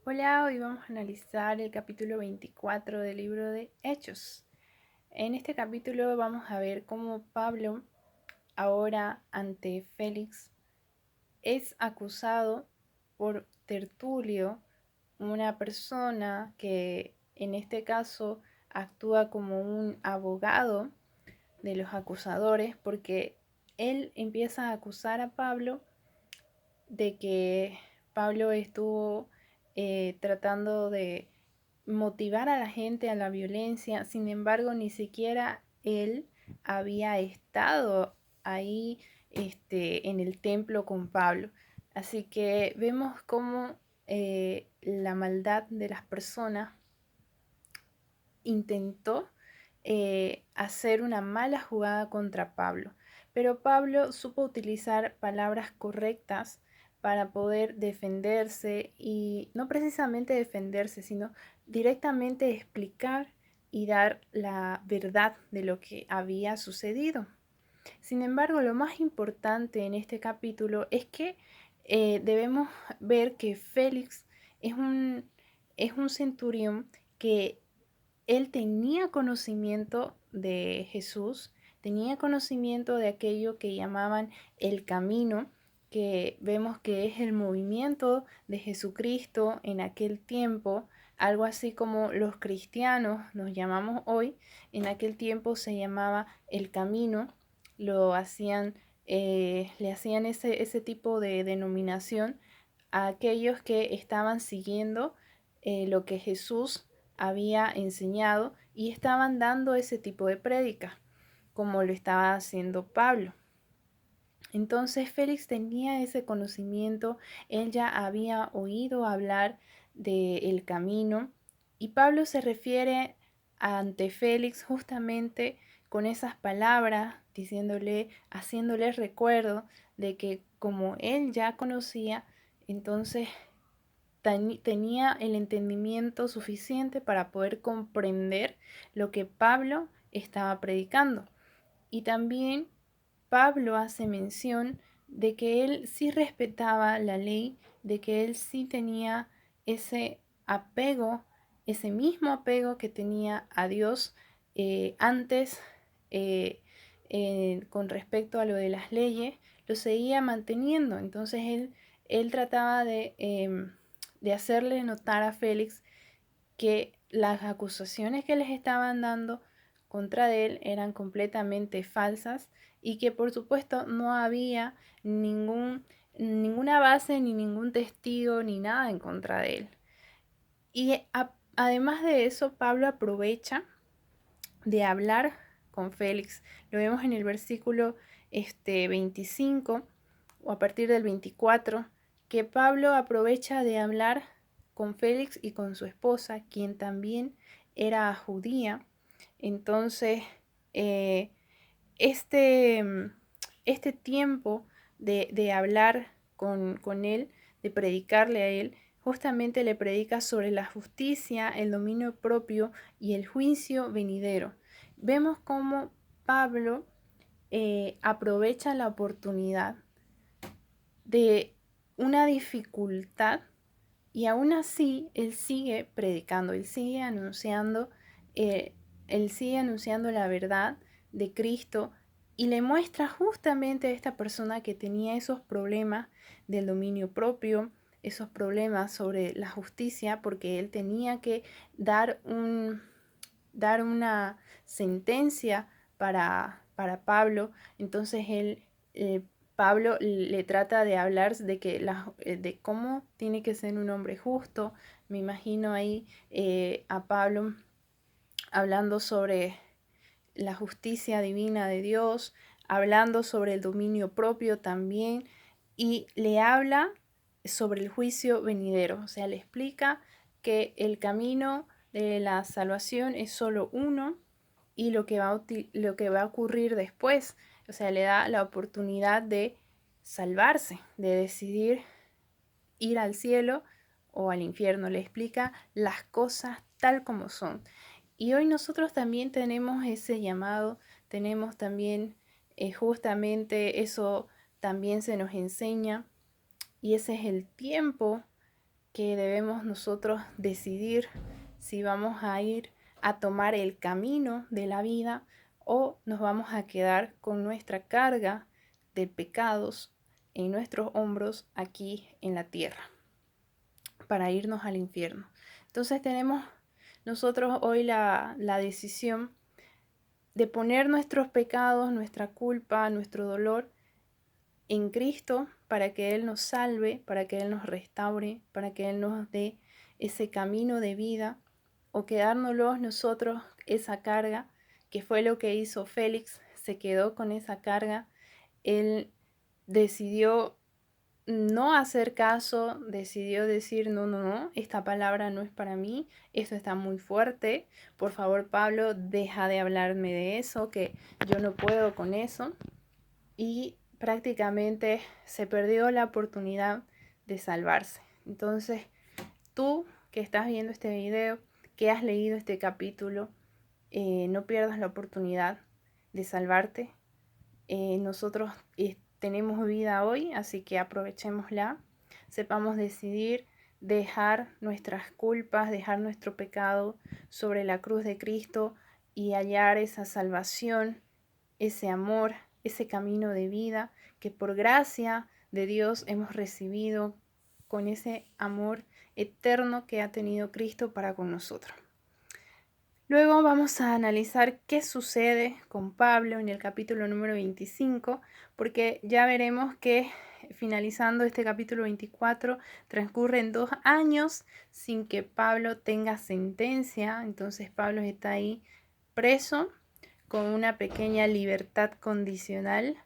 Hola, hoy vamos a analizar el capítulo 24 del libro de Hechos. En este capítulo vamos a ver cómo Pablo, ahora ante Félix, es acusado por Tertulio, una persona que en este caso actúa como un abogado de los acusadores, porque él empieza a acusar a Pablo de que Pablo estuvo tratando de motivar a la gente a la violencia. Sin embargo, ni siquiera él había estado ahí en el templo con Pablo. Así que vemos cómo la maldad de las personas intentó hacer una mala jugada contra Pablo, pero Pablo supo utilizar palabras correctas para poder defenderse, y no precisamente defenderse, sino directamente explicar y dar la verdad de lo que había sucedido. Sin embargo, lo más importante en este capítulo es que debemos ver que Félix es un centurión que él tenía conocimiento de Jesús, tenía conocimiento de aquello que llamaban el camino, que vemos que es el movimiento de Jesucristo en aquel tiempo, algo así como los cristianos nos llamamos hoy. En aquel tiempo se llamaba el camino, lo hacían, le hacían ese tipo de denominación a aquellos que estaban siguiendo lo que Jesús había enseñado y estaban dando ese tipo de prédica, como lo estaba haciendo Pablo. Entonces Félix tenía ese conocimiento, él ya había oído hablar del camino, y Pablo se refiere ante Félix justamente con esas palabras, diciéndole, haciéndole recuerdo de que como él ya conocía, entonces tenía el entendimiento suficiente para poder comprender lo que Pablo estaba predicando. Y también Pablo hace mención de que él sí respetaba la ley, de que él sí tenía ese apego, ese mismo apego que tenía a Dios antes, eh, con respecto a lo de las leyes, lo seguía manteniendo. Entonces él trataba de hacerle notar a Félix que las acusaciones que les estaban dando contra él eran completamente falsas, y que por supuesto no había ninguna base ni ningún testigo ni nada en contra de él. Y además de eso, Pablo aprovecha de hablar con Félix. Lo vemos en el versículo 25 o a partir del 24, que Pablo aprovecha de hablar con Félix y con su esposa, quien también era judía. Entonces, eh, este, este tiempo de hablar con él, de predicarle a él, justamente le predica sobre la justicia, el dominio propio y el juicio venidero. Vemos cómo Pablo aprovecha la oportunidad de una dificultad, y aún así él sigue predicando, eh, él sigue anunciando la verdad de Cristo, y le muestra justamente a esta persona que tenía esos problemas del dominio propio, esos problemas sobre la justicia, porque él tenía que dar dar una sentencia para Pablo. Entonces Pablo le trata de hablar de cómo tiene que ser un hombre justo. Me imagino ahí a Pablo hablando sobre la justicia divina de Dios, hablando sobre el dominio propio también, y le habla sobre el juicio venidero. O sea, le explica que el camino de la salvación es solo uno, y lo que va a ocurrir después. O sea, le da la oportunidad de salvarse, de decidir ir al cielo o al infierno. Le explica las cosas tal como son. Y hoy nosotros también tenemos ese llamado, tenemos también justamente eso también se nos enseña, y ese es el tiempo que debemos nosotros decidir si vamos a ir a tomar el camino de la vida o nos vamos a quedar con nuestra carga de pecados en nuestros hombros aquí en la tierra para irnos al infierno. Entonces tenemos nosotros hoy la decisión de poner nuestros pecados, nuestra culpa, nuestro dolor en Cristo para que Él nos salve, para que Él nos restaure, para que Él nos dé ese camino de vida, o quedárnoslos nosotros esa carga, que fue lo que hizo Félix, se quedó con esa carga. Él decidió no hacer caso, decidió decir, no, no, no, esta palabra no es para mí, esto está muy fuerte, por favor Pablo, deja de hablarme de eso, que yo no puedo con eso. Y prácticamente se perdió la oportunidad de salvarse. Entonces, tú que estás viendo este video, que has leído este capítulo, no pierdas la oportunidad de salvarte. Nosotros tenemos vida hoy, así que aprovechémosla. Sepamos decidir dejar nuestras culpas, dejar nuestro pecado sobre la cruz de Cristo y hallar esa salvación, ese amor, ese camino de vida que por gracia de Dios hemos recibido con ese amor eterno que ha tenido Cristo para con nosotros. Luego vamos a analizar qué sucede con Pablo en el capítulo número 25, porque ya veremos que finalizando este capítulo 24 transcurren 2 años sin que Pablo tenga sentencia. Entonces Pablo está ahí preso con una pequeña libertad condicional,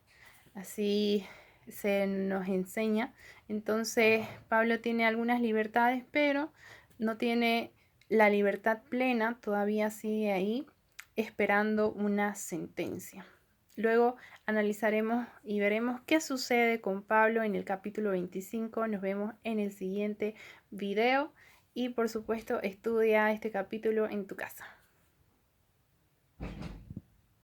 así se nos enseña. Entonces Pablo tiene algunas libertades, pero no tiene la libertad plena, todavía sigue ahí esperando una sentencia. Luego analizaremos y veremos qué sucede con Pablo en el capítulo 25. Nos vemos en el siguiente video y por supuesto estudia este capítulo en tu casa.